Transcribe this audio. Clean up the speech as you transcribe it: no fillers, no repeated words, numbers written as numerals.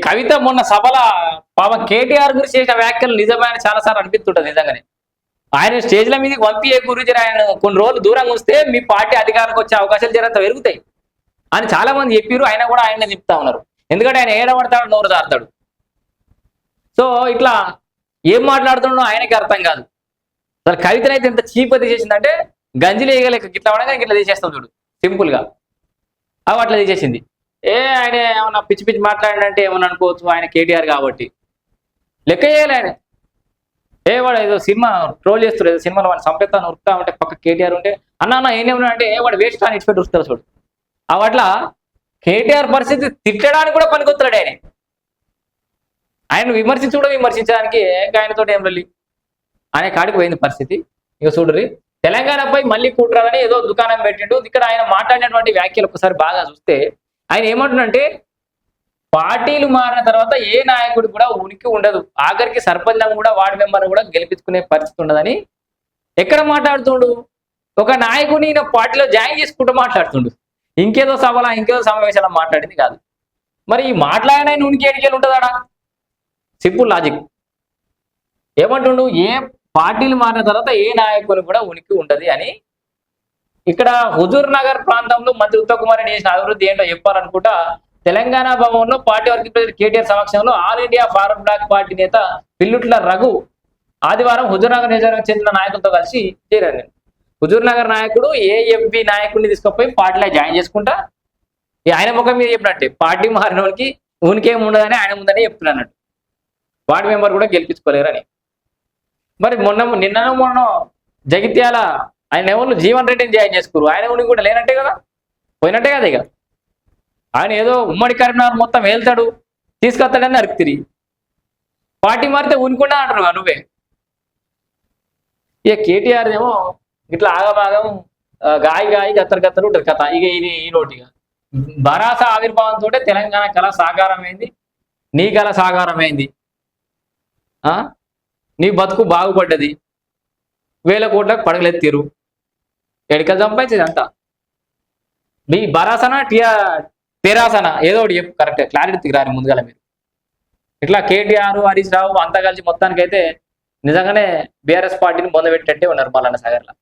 కవిత మొన్న సభల పాపం కేటీఆర్ గురించి చేసిన వ్యాఖ్యలు నిజమైన చాలాసార్లు అనిపిస్తుంటది నిజంగానే. ఆయన స్టేజ్ల మీదకి పంపి గురించి ఆయన కొన్ని రోజులు దూరంగా వస్తే మీ పార్టీ అధికారానికి వచ్చే అవకాశాలు జరంత పెరుగుతాయి అని చాలా మంది చెప్పారు. ఆయన కూడా ఆయన చెప్తా ఉన్నారు. ఎందుకంటే ఆయన ఏడబడతాడు, నోరు జారుతాడు. సో ఇట్లా ఏం మాట్లాడుతున్నాడో ఆయనకి అర్థం కాదు. అసలు కవితనైతే ఎంత చీప్ తీసేసిందంటే గంజిలు వేయగలేక గిట్లా అవడగా ఇట్లా తీసేస్తాం చూడు సింపుల్ గా. అవి అట్లా తీసేసింది. ఆయన ఏమన్నా పిచ్చి పిచ్చి మాట్లాడినంటే ఏమన్నా అనుకోవచ్చు, ఆయన కేటీఆర్ కాబట్టి లెక్క చేయాలి ఆయన. వాడు ఏదో సినిమా ట్రోల్ చేస్తారు, ఏదో సినిమాలో వాడిని సంపెత్తాను ఉరుకుతా ఉంటే పక్క కేటీఆర్ ఉంటే అన్న ఏమన్నా అంటే వాడు వేస్ట్ అని ఇచ్చిపెట్టి ఉరుకుతారు చూడు. అవట్లా కేటీఆర్ పరిస్థితి తిట్టడానికి కూడా పనికొత్తాడు ఆయన. ఆయన విమర్శించి కూడా విమర్శించడానికి ఆయనతో ఏం వెళ్ళి ఆయన కాడికి పోయింది పరిస్థితి. ఇక చూడరి తెలంగాణపై మళ్ళీ కూటరాలని ఏదో దుకాణం పెట్టిండు. ఇక్కడ ఆయన మాట్లాడినటువంటి వ్యాఖ్యలు ఒకసారి బాగా చూస్తే ఆయన ఏమంటున్నంటే పార్టీలు మారిన తర్వాత ఏ నాయకుడు కూడా ఉనికి ఉండదు, ఆఖరికి సర్పంచ్ కూడా వార్డు మెంబర్ కూడా గెలిపించుకునే పరిస్థితి ఉండదని ఎక్కడ మాట్లాడుతుండు. ఒక నాయకుని ఈయన పార్టీలో జాయిన్ చేసుకుంటూ మాట్లాడుతుండు. ఇంకేదో సభల ఇంకేదో సమావేశాలు మాట్లాడింది కాదు. మరి ఈ మాట్లాడిన ఉనికి ఏడికెళ్ళి ఉంటుందాడా? Simple logic. ఏమంటుండు, ఏ పార్టీలు మారిన తర్వాత ఏ నాయకులు కూడా ఉనికి ఉండదు అని. ఇక్కడ హుజూర్ నగర్ ప్రాంతంలో మంత్రి ఉత్తమ్ కుమార్ రెడ్డి చేసిన అభివృద్ధి ఏంటో చెప్పాలనుకుంటా తెలంగాణ భవన్లో పార్టీ వర్కింగ్ ప్రెసిడెంట్ కేటీఆర్ సమక్షంలో All India Forward Bloc party నేత పిల్లుట్ల రఘు ఆదివారం హుజూర్ నగర్ నియోజకవర్గానికి చెందిన నాయకులతో కలిసి చేరారు. హుజూర్ నగర్ నాయకుడు ఏఎఫ్బి నాయకుడిని తీసుకుపోయి పార్టీలో జాయిన్ చేసుకుంటా ఆయన ముఖం మీద చెప్పినట్టే పార్టీ మారిన వాళ్ళకి ఉనికేం ఉండదని ఆయన ముందని చెప్తున్నట్టు. వార్డు మెంబర్ కూడా గెలిపించుకోలేరని. మరి మొన్న జగిత్యాల ఆయన ఎవరు జీవన్ రెడ్డిని జాయిన్ చేసుకోరు, ఆయన ఉనికి కూడా లేనట్టే కదా, పోయినట్టే కదా. ఇక ఆయన ఏదో ఉమ్మడి కరీంనగర్ మొత్తం వెళ్తాడు తీసుకొస్తాడని అరుకుతిరి, పార్టీ మారితే ఉనికుండా అంటారు నువ్వే. ఇక కేటీఆర్ ఏమో ఇట్లా ఆగభాగం గాయి గత్తరు ఉంటుంది కథ. ఇక ఇది ఈ నోటిగా భరాసా ఆవిర్భావంతో తెలంగాణ కళ సాకారమైంది, నీ కళ సాకారమైంది, నీ బతుకు బాగుపడ్డది, 1000 కోట్లకు పడగలెత్తిరు, ఎడికలు సంపాదించేది అంతా. మీ భరాసనా తెరాసనా ఏదో ఒకటి చెప్పు, కరెక్ట్ క్లారిటీ రాని ముందుగా మీరు. ఇట్లా కేటీఆర్ హరీష్ రావు అంతా కలిసి మొత్తానికైతే నిజంగానే బీఆర్ఎస్ పార్టీని పొందబెట్టేట్టే ఉన్నారు మల్లన్న సాగర్లో.